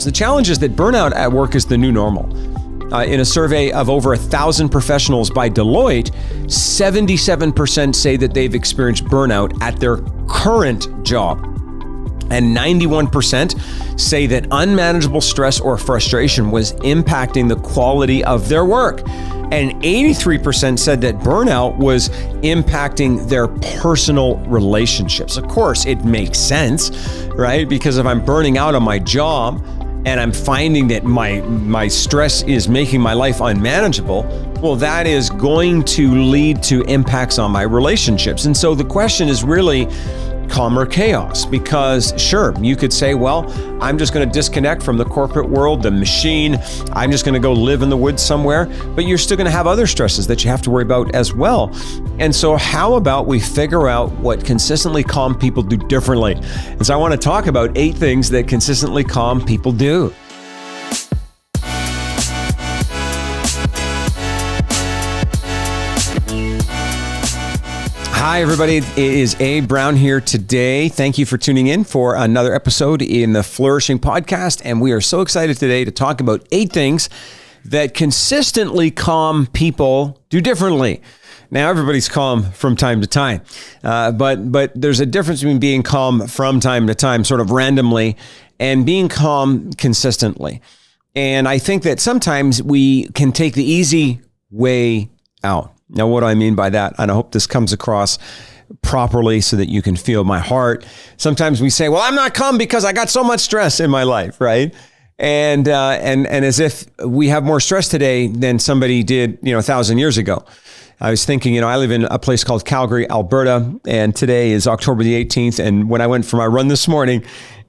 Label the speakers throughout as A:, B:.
A: The challenge is that burnout at work is the new normal. In a survey of over 1,000 professionals by Deloitte, 77% say that they've experienced burnout at their current job. And 91% say that unmanageable stress or frustration was impacting the quality of their work. And 83% said that burnout was impacting their personal relationships. Of course, it makes sense, right? Because if I'm burning out on my job and I'm finding that my stress is making my life unmanageable, well, that is going to lead to impacts on my relationships. And so the question is really calm or chaos, because sure, you could say, well, I'm just going to disconnect from the corporate world, the machine. I'm just going to go live in the woods somewhere, but you're still going to have other stresses that you have to worry about as well. And so how about we figure out what consistently calm people do differently? And so I want to talk about 8 things that consistently calm people do. Hi, everybody. It is Abe Brown here today. Thank you for tuning in for another episode in the Flourishing podcast. And we are so excited today to talk about 8 things that consistently calm people do differently. Now, everybody's calm from time to time, but there's a difference between being calm from time to time, sort of randomly, and being calm consistently. And I think that sometimes we can take the easy way out. Now, what do I mean by that? And I hope this comes across properly so that you can feel my heart. Sometimes we say, well, I'm not calm because I got so much stress in my life, right? And as if we have more stress today than somebody did, 1,000 years ago. I was thinking, I live in a place called Calgary, Alberta, and today is October the 18th. And when I went for my run this morning,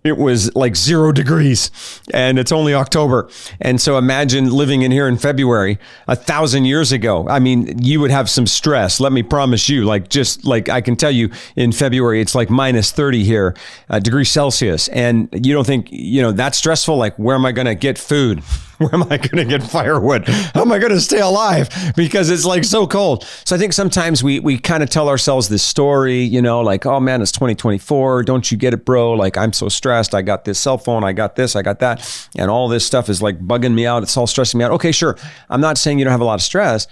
A: it was like 0 degrees and it's only October. And so imagine living in here in February, 1,000 years ago. I mean, you would have some stress. Let me promise you, I can tell you in February, it's like minus 30 here, degrees Celsius. And you don't think, that's stressful? Like, where am I going to get food? Where am I going to get firewood? How am I going to stay alive? Because it's like so cold. So I think sometimes we kind of tell ourselves this story, like, oh man, it's 2024. Don't you get it, bro? Like, I'm so stressed. I got this cell phone. I got this, I got that. And all this stuff is like bugging me out. It's all stressing me out. Okay, sure. I'm not saying you don't have a lot of stress.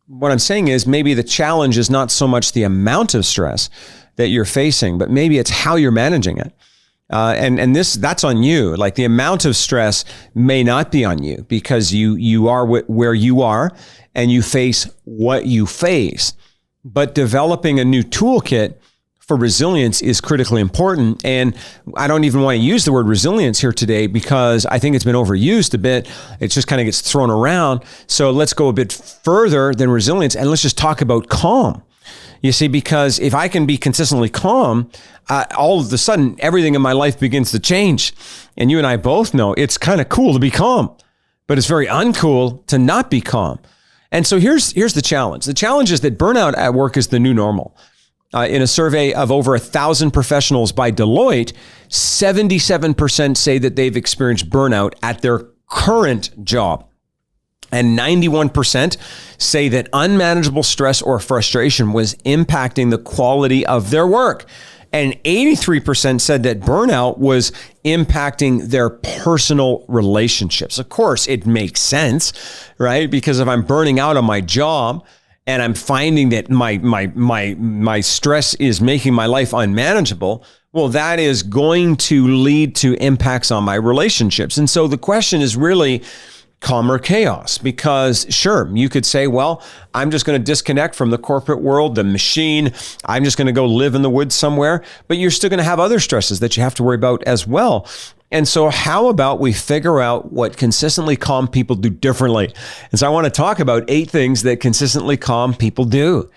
A: What I'm saying is maybe the challenge is not so much the amount of stress that you're facing, but maybe it's how you're managing it. And that's on you. Like, the amount of stress may not be on you because you are where you are and you face what you face. But developing a new toolkit for resilience is critically important. And I don't even want to use the word resilience here today because I think it's been overused a bit. It just kind of gets thrown around. So let's go a bit further than resilience and let's just talk about calm. You see, because if I can be consistently calm, all of a sudden, everything in my life begins to change. And you and I both know it's kind of cool to be calm, but it's very uncool to not be calm. And so here's the challenge. The challenge is that burnout at work is the new normal. In a survey of over 1,000 professionals by Deloitte, 77% say that they've experienced burnout at their current job. And 91% say that unmanageable stress or frustration was impacting the quality of their work. And 83% said that burnout was impacting their personal relationships. Of course, it makes sense, right? Because if I'm burning out on my job and I'm finding that my stress is making my life unmanageable, well, that is going to lead to impacts on my relationships. And so the question is really calm or chaos, because sure, you could say, well, I'm just going to disconnect from the corporate world, the machine. I'm just going to go live in the woods somewhere, but you're still going to have other stresses that you have to worry about as well. And so how about we figure out what consistently calm people do differently? And so I want to talk about 8 things that consistently calm people do,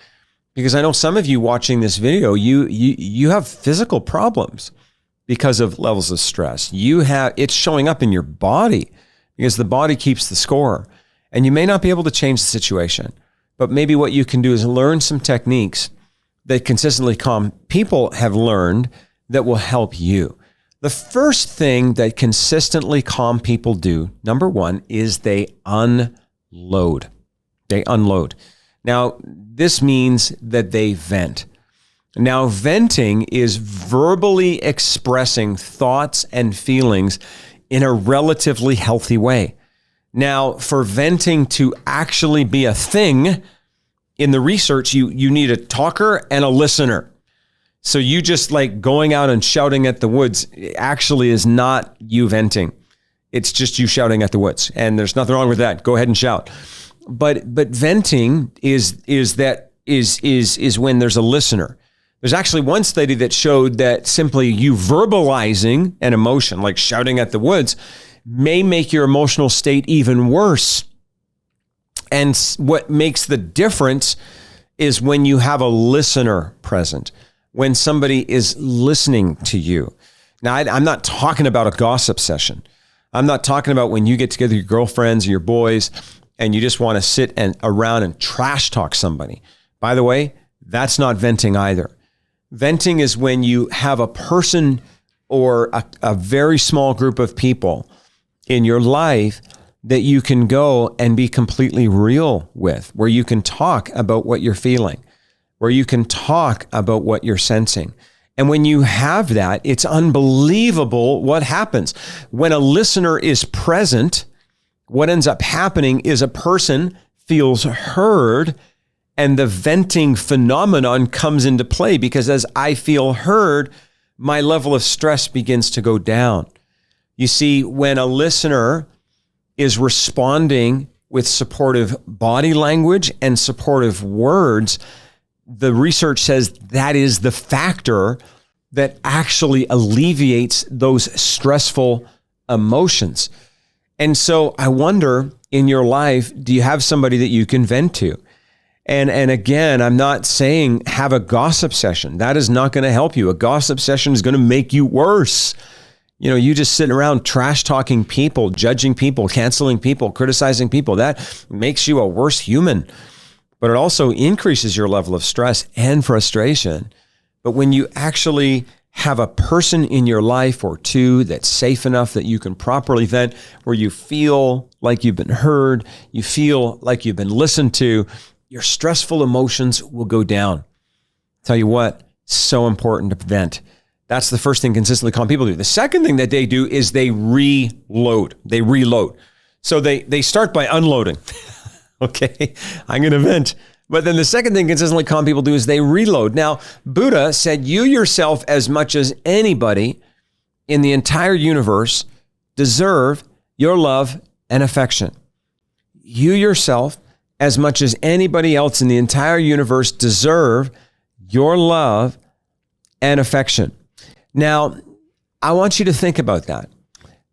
A: because I know some of you watching this video, you have physical problems because of levels of stress. It's showing up in your body, because the body keeps the score. And you may not be able to change the situation, but maybe what you can do is learn some techniques that consistently calm people have learned that will help you. The first thing that consistently calm people do, number 1, is they unload. They unload. Now, this means that they vent. Now, venting is verbally expressing thoughts and feelings in a relatively healthy way. Now, for venting to actually be a thing, in the research, you need a talker and a listener. So you just like going out and shouting at the woods actually is not you venting. It's just you shouting at the woods. And there's nothing wrong with that. Go ahead and shout. But venting is when there's a listener. There's actually one study that showed that simply you verbalizing an emotion, like shouting at the woods, may make your emotional state even worse. And what makes the difference is when you have a listener present, when somebody is listening to you. Now, I'm not talking about a gossip session. I'm not talking about when you get together with your girlfriends or your boys and you just want to sit around and trash talk somebody. By the way, that's not venting either. Venting is when you have a person or a very small group of people in your life that you can go and be completely real with, where you can talk about what you're feeling, where you can talk about what you're sensing. And when you have that, it's unbelievable what happens. When a listener is present, what ends up happening is a person feels heard, and the venting phenomenon comes into play, because as I feel heard, my level of stress begins to go down. You see, when a listener is responding with supportive body language and supportive words, the research says that is the factor that actually alleviates those stressful emotions. And so I wonder, in your life, do you have somebody that you can vent to? And again, I'm not saying have a gossip session. That is not going to help you. A gossip session is going to make you worse. You know, you just sitting around trash talking people, judging people, canceling people, criticizing people. That makes you a worse human. But it also increases your level of stress and frustration. But when you actually have a person in your life or two that's safe enough that you can properly vent, where you feel like you've been heard, you feel like you've been listened to, your stressful emotions will go down. Tell you what, so important to vent. That's the first thing consistently calm people do. The second thing that they do is they reload. They reload. So they start by unloading. Okay, I'm going to vent. But then the second thing consistently calm people do is they reload. Now, Buddha said, you yourself, as much as anybody in the entire universe, deserve your love and affection. You yourself, as much as anybody else in the entire universe, deserve your love and affection. Now, I want you to think about that.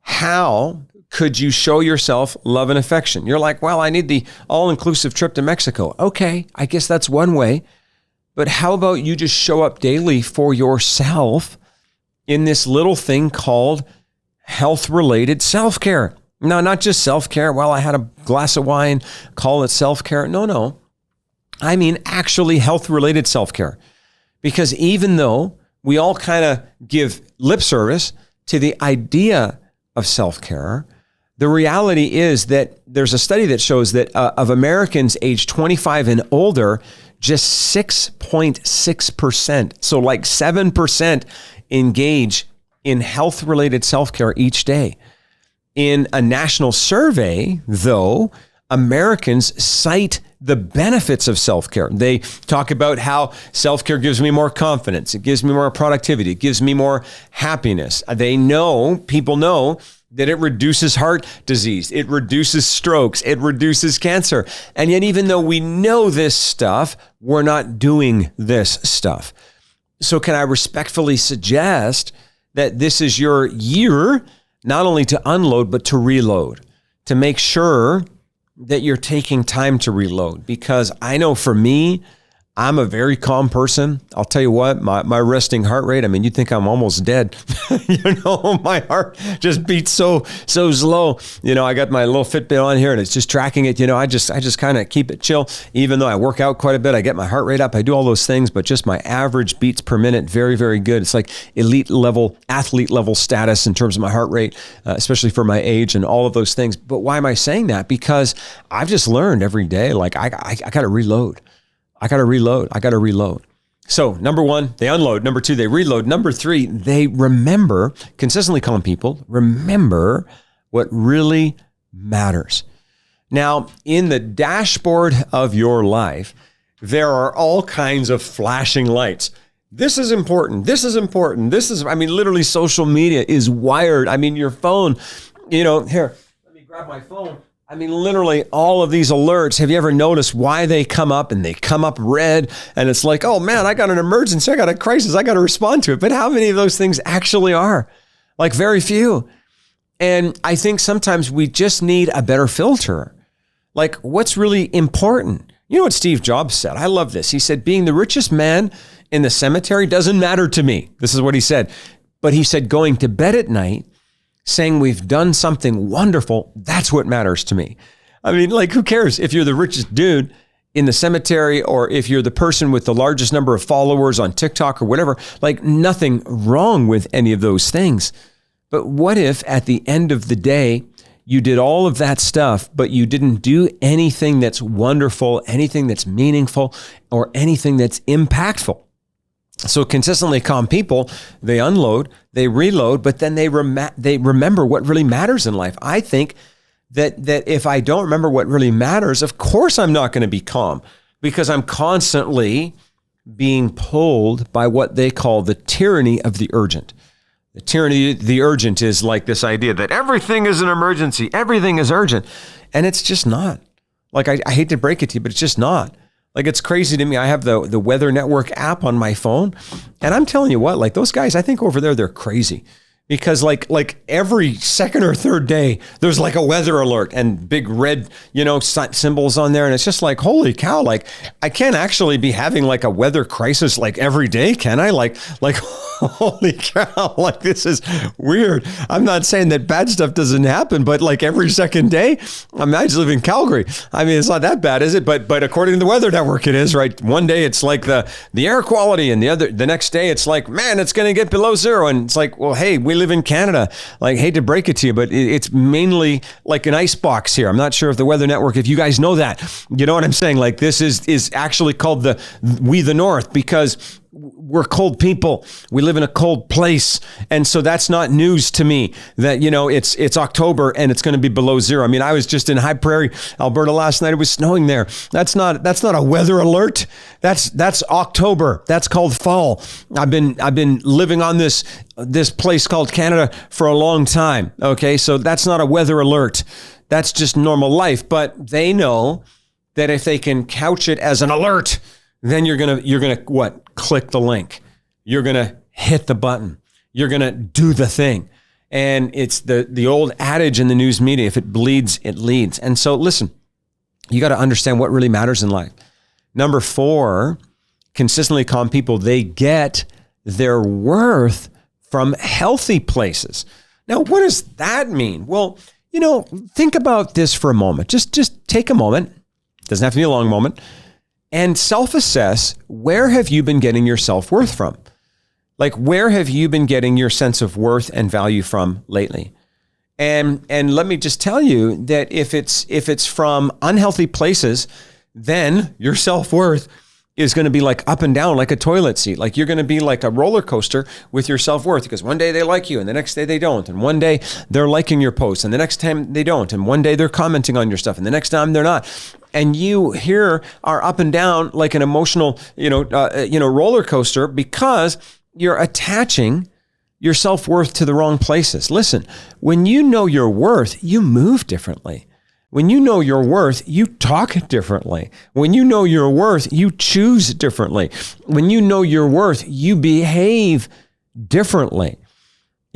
A: How could you show yourself love and affection? You're like, well, I need the all-inclusive trip to Mexico. Okay, I guess that's one way. But how about you just show up daily for yourself in this little thing called health-related self-care? No, not just self-care. Well, I had a glass of wine, call it self-care. No. I mean actually health-related self-care. Because even though we all kind of give lip service to the idea of self-care, the reality is that there's a study that shows that of Americans aged 25 and older, just 6.6%, so like 7%, engage in health-related self-care each day. In a national survey, though, Americans cite the benefits of self-care. They talk about how self-care gives me more confidence. It gives me more productivity. It gives me more happiness. People know that it reduces heart disease. It reduces strokes. It reduces cancer. And yet, even though we know this stuff, we're not doing this stuff. So can I respectfully suggest that this is your year, not only to unload, but to reload, to make sure that you're taking time to reload? Because I know for me, I'm a very calm person. I'll tell you what, my resting heart rate, I mean, you'd think I'm almost dead. My heart just beats so slow. I got my little Fitbit on here and it's just tracking it. I just kind of keep it chill. Even though I work out quite a bit, I get my heart rate up, I do all those things, but just my average beats per minute, very, very good. It's like athlete level status in terms of my heart rate, especially for my age and all of those things. But why am I saying that? Because I've just learned every day, like I got to reload. I got to reload. So number one, they unload. Number two, they reload. Number three, they remember, consistently calm people, remember what really matters. Now, in the dashboard of your life, there are all kinds of flashing lights. This is important. This is important. Literally social media is wired. Your phone, here, let me grab my phone. Literally all of these alerts, have you ever noticed why they come up and they come up red? And it's like, oh man, I got an emergency. I got a crisis. I got to respond to it. But how many of those things actually are? Like very few. And I think sometimes we just need a better filter. Like what's really important? You know what Steve Jobs said? I love this. He said, being the richest man in the cemetery doesn't matter to me. This is what he said. But he said, going to bed at night, saying we've done something wonderful, that's what matters to me. Who cares if you're the richest dude in the cemetery or if you're the person with the largest number of followers on TikTok or whatever, nothing wrong with any of those things. But what if at the end of the day, you did all of that stuff, but you didn't do anything that's wonderful, anything that's meaningful, or anything that's impactful? So consistently calm people, they unload, they reload, but then they remember what really matters in life. I think that if I don't remember what really matters, of course I'm not going to be calm because I'm constantly being pulled by what they call the tyranny of the urgent. The tyranny of the urgent is like this idea that everything is an emergency, everything is urgent, and it's just not. I hate to break it to you, but it's just not. It's crazy to me. I have the Weather Network app on my phone. And I'm telling you what, those guys, I think over there, they're crazy. Because every second or third day, there's a weather alert and big red, symbols on there. And it's just holy cow, I can't actually be having a weather crisis every day, can I? Holy cow, this is weird. I'm not saying that bad stuff doesn't happen, but every second day, I just live in Calgary. It's not that bad, is it? But according to the Weather Network, it is, right? One day it's the air quality and the next day it's man, it's going to get below zero. And it's well, hey, we live in Canada. hate to break it to you, but it's mainly an ice box here. I'm not sure if the Weather Network, if you guys know that, you know what I'm saying? This is actually called the North because we're cold people. We live in a cold place. And so that's not news to me that, it's October and it's going to be below zero. I was just in High Prairie, Alberta last night. It was snowing there. That's not a weather alert. That's October. That's called fall. I've been living on this place called Canada for a long time. Okay. So that's not a weather alert. That's just normal life. But they know that if they can couch it as an alert, then you're gonna what? Click the link. You're gonna hit the button. You're gonna do the thing. And it's the old adage in the news media: if it bleeds, it leads. And so, listen, you got to understand what really matters in life. Number 4, consistently calm people, they get their worth from healthy places. Now, what does that mean? Well, think about this for a moment. Just take a moment. Doesn't have to be a long moment. And self-assess, where have you been getting your self-worth from? Where have you been getting your sense of worth and value from lately? And let me just tell you that if it's from unhealthy places, then your self-worth is going to be up and down like a toilet seat. You're going to be like a roller coaster with your self-worth because one day they like you and the next day they don't. And one day they're liking your posts and the next time they don't. And one day they're commenting on your stuff and the next time they're not. And you here are up and down like an emotional, roller coaster because you're attaching your self-worth to the wrong places. Listen, when you know your worth, you move differently. When you know your worth, you talk differently. When you know your worth, you choose differently. When you know your worth, you behave differently.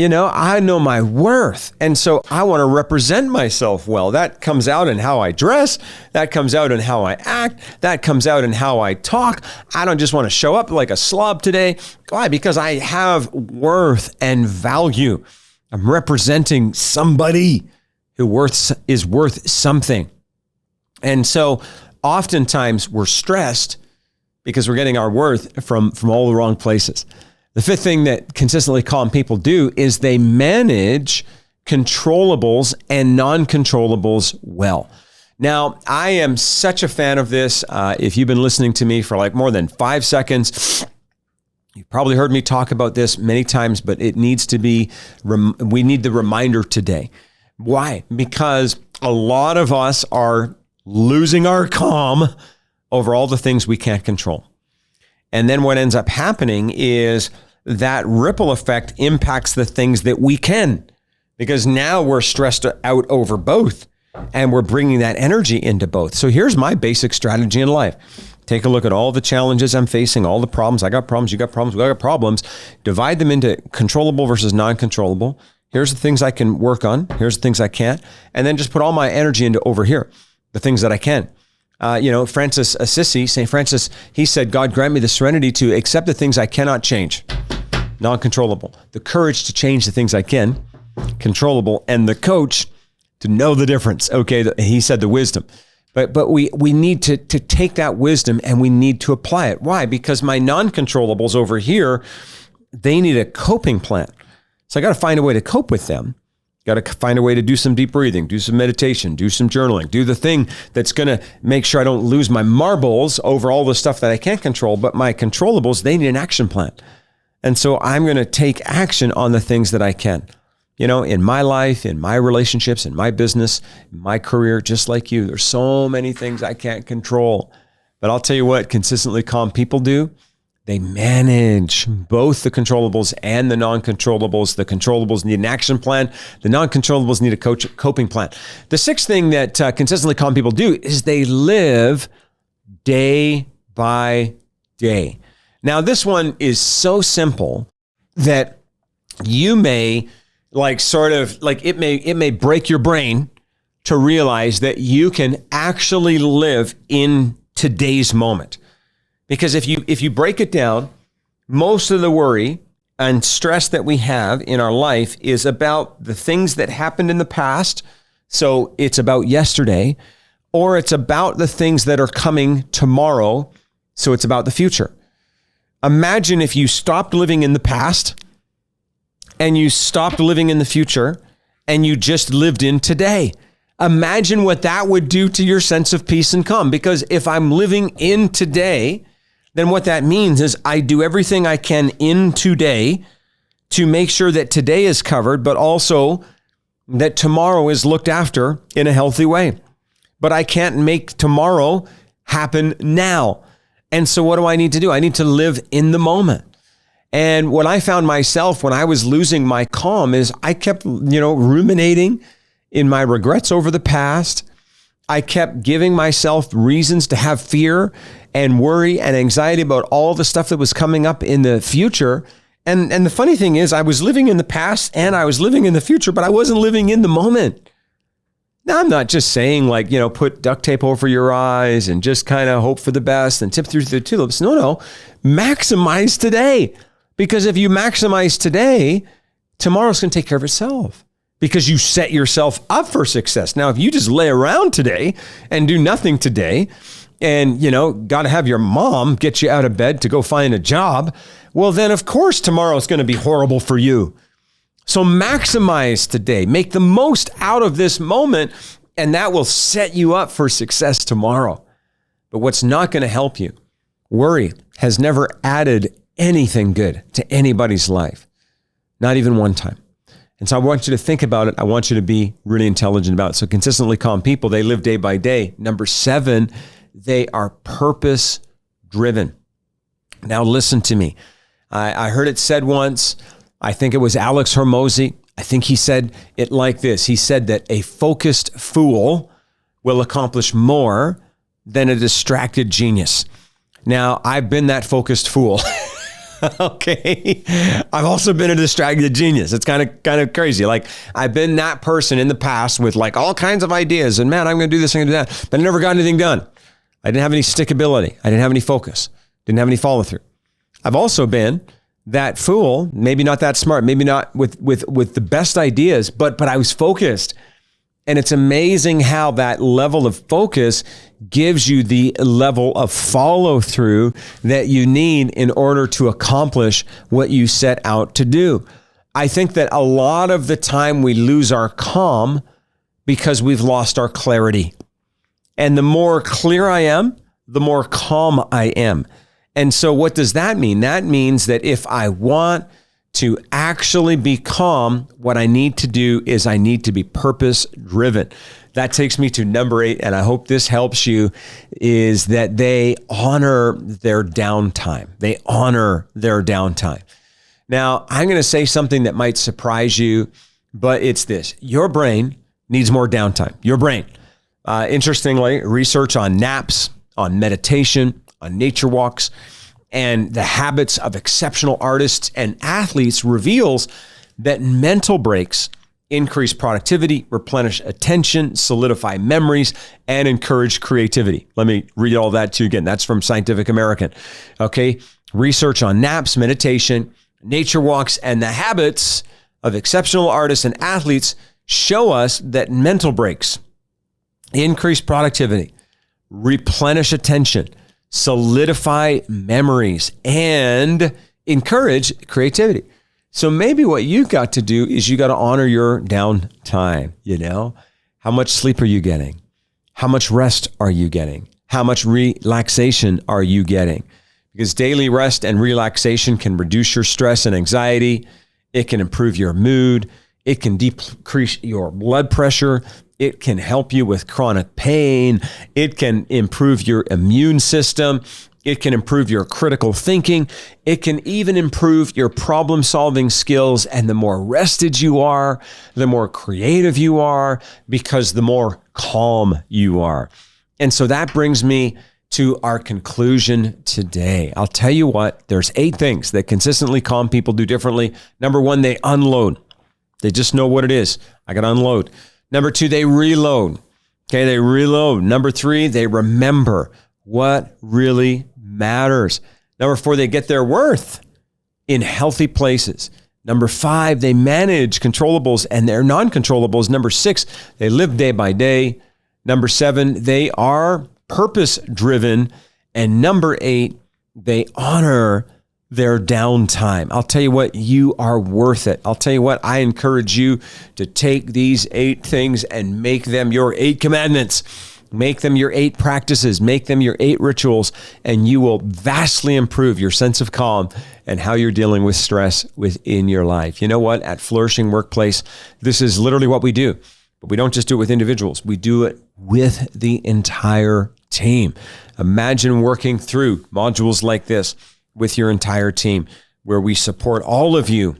A: I know my worth. And so I want to represent myself well. That comes out in how I dress. That comes out in how I act. That comes out in how I talk. I don't just want to show up like a slob today. Why? Because I have worth and value. I'm representing somebody who is worth something. And so oftentimes we're stressed because we're getting our worth from all the wrong places. The 5th thing that consistently calm people do is they manage controllables and non-controllables well. Now, I am such a fan of this. If you've been listening to me for more than 5 seconds, You've probably heard me talk about this many times, but it needs to be, we need the reminder today. Why? Because a lot of us are losing our calm over all the things we can't control. And then what ends up happening is that ripple effect impacts the things that we can, because now we're stressed out over both and we're bringing that energy into both. So here's my basic strategy in life. Take a look at all the challenges I'm facing, all the problems. I got problems, you got problems, we got problems. Divide them into controllable versus non-controllable. Here's the things I can work on. Here's the things I can't. And then just put all my energy into over here, the things that I can. Francis Assisi, St. Francis, he said, God grant me the serenity to accept the things I cannot change, non-controllable. The courage to change the things I can, controllable. And the coach to know the difference. Okay, he said the wisdom. But we need to take that wisdom and we need to apply it. Why? Because my non-controllables over here, they need a coping plan. So I got to find a way to cope with them. Got to find a way to do some deep breathing, do some meditation, do some journaling, do the thing that's going to make sure I don't lose my marbles over all the stuff that I can't control. But my controllables, they need an action plan. And so I'm going to take action on the things that I can. In my life, in my relationships, in my business, in my career, just like you, there's so many things I can't control. But I'll tell you what consistently calm people do. They manage both the controllables and the non-controllables. The controllables need an action plan. The non-controllables need a coping plan. The sixth thing that consistently calm people do is they live day by day. Now, this one is so simple that you may it may break your brain to realize that you can actually live in today's moment. Because if you break it down, most of the worry and stress that we have in our life is about the things that happened in the past. So it's about yesterday, or it's about the things that are coming tomorrow. So it's about the future. Imagine if you stopped living in the past and you stopped living in the future and you just lived in today. Imagine what that would do to your sense of peace and calm. Because if I'm living in today, then what that means is I do everything I can in today to make sure that today is covered, but also that tomorrow is looked after in a healthy way. But I can't make tomorrow happen now. And so what do I need to do? I need to live in the moment. And what I found myself when I was losing my calm is I kept, ruminating in my regrets over the past. I kept giving myself reasons to have fear and worry and anxiety about all the stuff that was coming up in the future. And the funny thing is I was living in the past and I was living in the future, but I wasn't living in the moment. Now, I'm not just saying put duct tape over your eyes and just kind of hope for the best and tip through the tulips. No, maximize today. Because if you maximize today, tomorrow's going to take care of itself because you set yourself up for success. Now, if you just lay around today and do nothing today and, got to have your mom get you out of bed to go find a job, well, then, of course, tomorrow's going to be horrible for you. So maximize today. Make the most out of this moment, and that will set you up for success tomorrow. But what's not going to help you, worry has never added anything good to anybody's life, not even one time. And so I want you to think about it. I want you to be really intelligent about it. So consistently calm people, they live day by day. Number 7, they are purpose driven. Now listen to me. I heard it said once, I think it was Alex Hormozy. I think he said it like this. He said that a focused fool will accomplish more than a distracted genius. Now, I've been that focused fool. Okay. I've also been a distracted genius. It's kind of crazy. Like I've been that person in the past with all kinds of ideas and man, I'm going to do this, I'm going to do that, but I never got anything done. I didn't have any stickability. I didn't have any focus. Didn't have any follow through. I've also been that fool, maybe not that smart, maybe not with the best ideas, but I was focused. And it's amazing how that level of focus gives you the level of follow through that you need in order to accomplish what you set out to do. I think that a lot of the time we lose our calm because we've lost our clarity. And the more clear I am, the more calm I am. And so what does that mean? That means that if I want to actually be calm, what I need to do is I need to be purpose driven. That takes me to number 8, and I hope this helps you, is that they honor their downtime. They honor their downtime. Now, I'm going to say something that might surprise you, but it's this. Your brain needs more downtime. Your brain. Interestingly, research on naps, on meditation, on nature walks, and the habits of exceptional artists and athletes reveals that mental breaks increase productivity, replenish attention, solidify memories, and encourage creativity. Let me read all that to you again. That's from Scientific American. Okay. Research on naps, meditation, nature walks, and the habits of exceptional artists and athletes show us that mental breaks increase productivity, replenish attention, solidify memories, and encourage creativity. So maybe what you got to do is you got to honor your downtime. How much sleep are you getting? How much rest are you getting? How much relaxation are you getting? Because daily rest and relaxation can reduce your stress and anxiety. It can improve your mood. It can decrease your blood pressure. It can help you with chronic pain. It can improve your immune system. It can improve your critical thinking. It can even improve your problem-solving skills. And the more rested you are, the more creative you are, because the more calm you are. And so that brings me to our conclusion today. I'll tell you what, there's 8 things that consistently calm people do differently. Number 1, they unload. They just know what it is. I got to unload. Number 2, they reload. Okay, they reload. Number 3, they remember what really matters. Number 4, they get their worth in healthy places. Number 5, they manage controllables and their non-controllables. Number 6, they live day by day. Number 7, they are purpose-driven. And number 8, they honor their downtime. I'll tell you what, you are worth it. I'll tell you what, I encourage you to take these 8 things and make them your 8 commandments. Make them your 8 practices. Make them your 8 rituals, and you will vastly improve your sense of calm and how you're dealing with stress within your life. You know what? At Flourishing Workplace, this is literally what we do. But we don't just do it with individuals. We do it with the entire team. Imagine working through modules like this with your entire team, where we support all of you,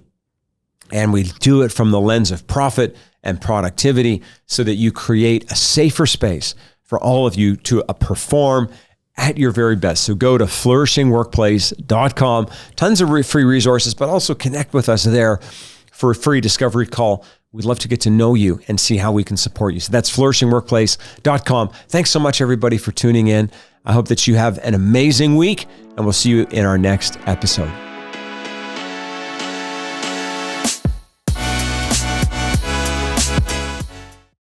A: and we do it from the lens of profit and productivity so that you create a safer space for all of you to perform at your very best. So go to flourishingworkplace.com. Tons of free resources, but also connect with us there for a free discovery call. We'd love to get to know you and see how we can support you. So that's flourishingworkplace.com. Thanks so much, everybody, for tuning in. I hope that you have an amazing week, and we'll see you in our next episode.